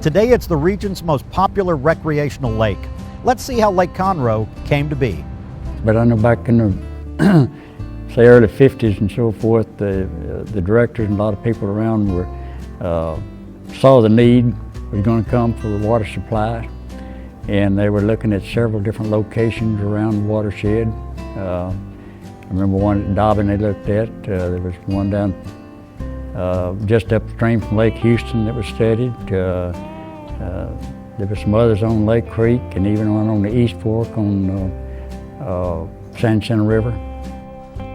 Today it's the region's most popular recreational lake. Let's see how Lake Conroe came to be. But I know back in the say early 50s and so forth, the directors and a lot of people around saw the need was going to come for the water supply, and they were looking at several different locations around the watershed. I remember one at Dobbin they looked at. There was one down just upstream from Lake Houston that was studied. There were some others on Lake Creek, and even one on the East Fork on Jacinto River.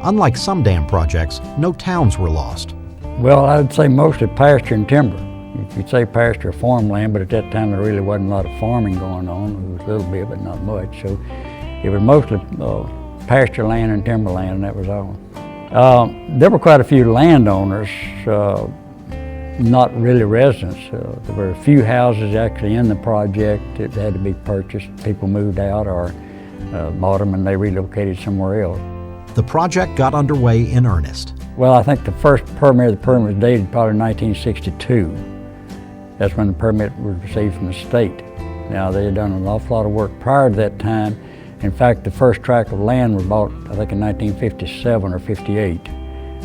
Unlike some dam projects, no towns were lost. Well, I'd say mostly pasture and timber. You could say pasture or farmland, but at that time there really wasn't a lot of farming going on. It was a little bit, but not much. So it was mostly pasture land and timberland, and that was all. There were quite a few landowners, not really residents. There were a few houses actually in the project that had to be purchased. People moved out or bought them and they relocated somewhere else. The project got underway in earnest. Well, I think the first permit was dated probably 1962. That's when the permit was received from the state. Now, they had done an awful lot of work prior to that time. In fact, the first tract of land was bought, I think, in 1957 or 58,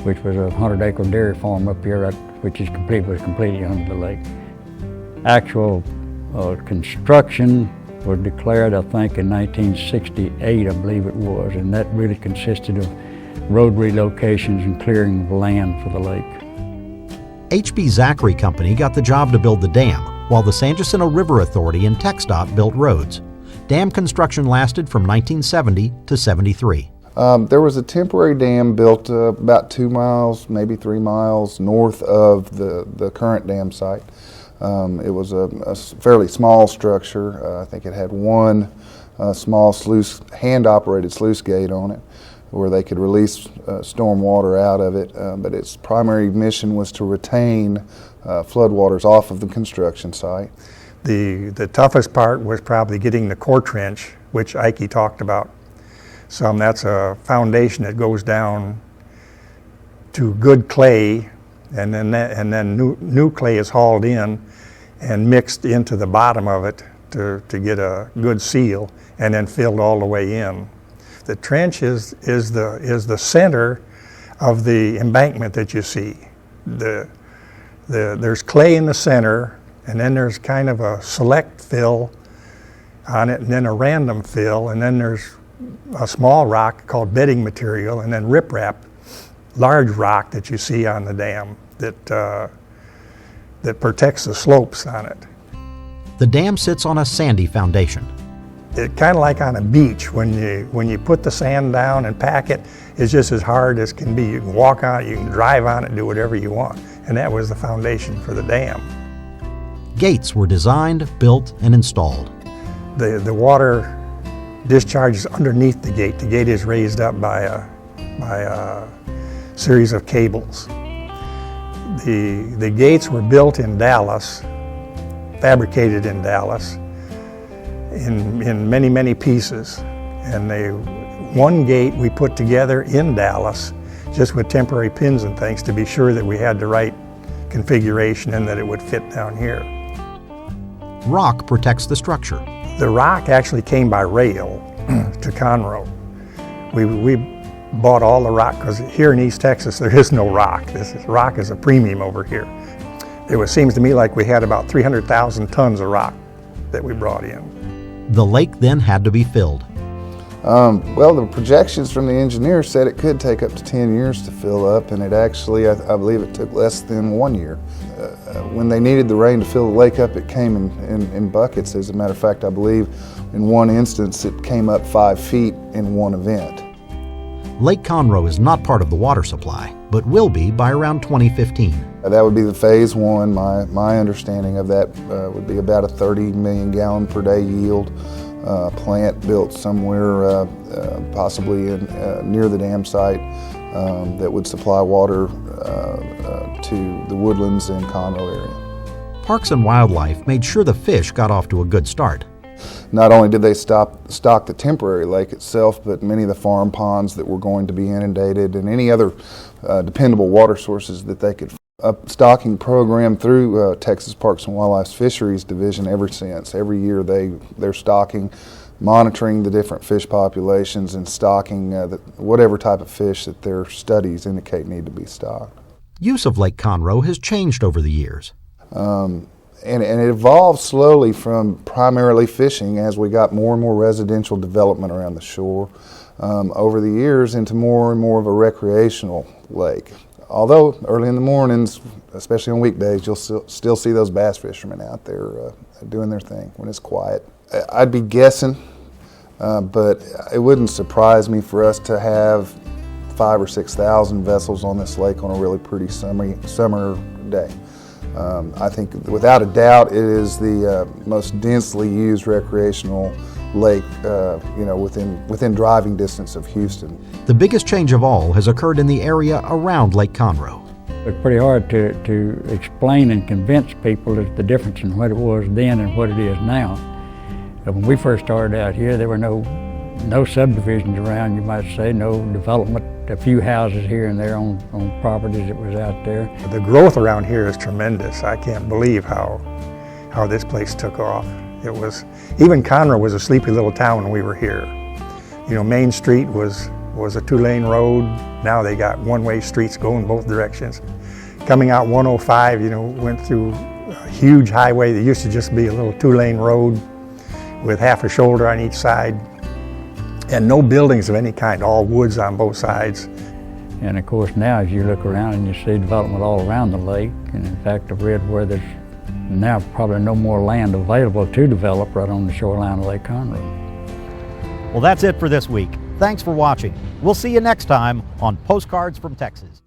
which was a 100-acre dairy farm up here, which was completely under the lake. Actual construction was declared, I think, in 1968, I believe it was, and that really consisted of road relocations and clearing of land for the lake. H.B. Zachary Company got the job to build the dam, while the San Jacinto River Authority and TxDOT built roads. Dam construction lasted from 1970 to 73. There was a temporary dam built about 2 miles, maybe 3 miles north of the current dam site. It was a fairly small structure. I think it had one small sluice, hand-operated sluice gate on it, where they could release storm water out of it, but its primary mission was to retain floodwaters off of the construction site. The toughest part was probably getting the core trench, which Ike talked about. That's a foundation that goes down to good clay, and then new clay is hauled in and mixed into the bottom of it to get a good seal, and then filled all the way in. The trench is the center of the embankment that you see. There's clay in the center, and then there's kind of a select fill on it, and then a random fill, and then there's a small rock called bedding material, and then riprap, large rock that you see on the dam that protects the slopes on it. The dam sits on a sandy foundation. It's kind of like on a beach. When you put the sand down and pack it, it's just as hard as can be. You can walk on it, you can drive on it, do whatever you want. And that was the foundation for the dam. Gates were designed, built, and installed. The water discharges underneath the gate. The gate is raised up by a series of cables. The gates were built in Dallas, fabricated in Dallas, in many pieces. And one gate we put together in Dallas, just with temporary pins and things to be sure that we had the right configuration and that it would fit down here. Rock protects the structure. The rock actually came by rail to Conroe. We bought all the rock, because here in East Texas there is no rock. Rock is a premium over here. It seems to me like we had about 300,000 tons of rock that we brought in. The lake then had to be filled. Well, the projections from the engineers said it could take up to 10 years to fill up, and it actually, I believe it took less than 1 year. When they needed the rain to fill the lake up, it came in buckets. As a matter of fact, I believe in one instance it came up 5 feet in one event. Lake Conroe is not part of the water supply, but will be by around 2015. That would be the phase one. My understanding of that would be about a 30 million gallon per day yield. Plant built somewhere possibly near the dam site that would supply water to the woodlands in Conroe area. Parks and Wildlife made sure the fish got off to a good start. Not only did they stock the temporary lake itself, but many of the farm ponds that were going to be inundated and any other dependable water sources that they could a stocking program through Texas Parks and Wildlife Fisheries Division ever since. Every year they're stocking, monitoring the different fish populations and stocking whatever type of fish that their studies indicate need to be stocked. Use of Lake Conroe has changed over the years. And it evolved slowly from primarily fishing as we got more and more residential development around the shore over the years into more and more of a recreational lake. Although early in the mornings, especially on weekdays, you'll still see those bass fishermen out there doing their thing when it's quiet. I'd be guessing, but it wouldn't surprise me for us to have 5,000 or 6,000 vessels on this lake on a really pretty summer day. I think without a doubt it is the most densely used recreational lake within driving distance of Houston. The biggest change of all has occurred in the area around Lake Conroe. It's pretty hard to explain and convince people the difference in what it was then and what it is now. When we first started out here, there were no subdivisions around, you might say, no development, a few houses here and there on properties that was out there. The growth around here is tremendous. I can't believe how this place took off. Even Conroe was a sleepy little town when we were here. You know, Main Street was a two-lane road. Now they got one-way streets going both directions. Coming out 105, went through a huge highway that used to just be a little two-lane road with half a shoulder on each side, and no buildings of any kind, all woods on both sides. And of course now as you look around and you see development all around the lake, and in fact I've read where there's now probably no more land available to develop right on the shoreline of Lake Conroe. Well, that's it for this week. Thanks for watching. We'll see you next time on Postcards from Texas.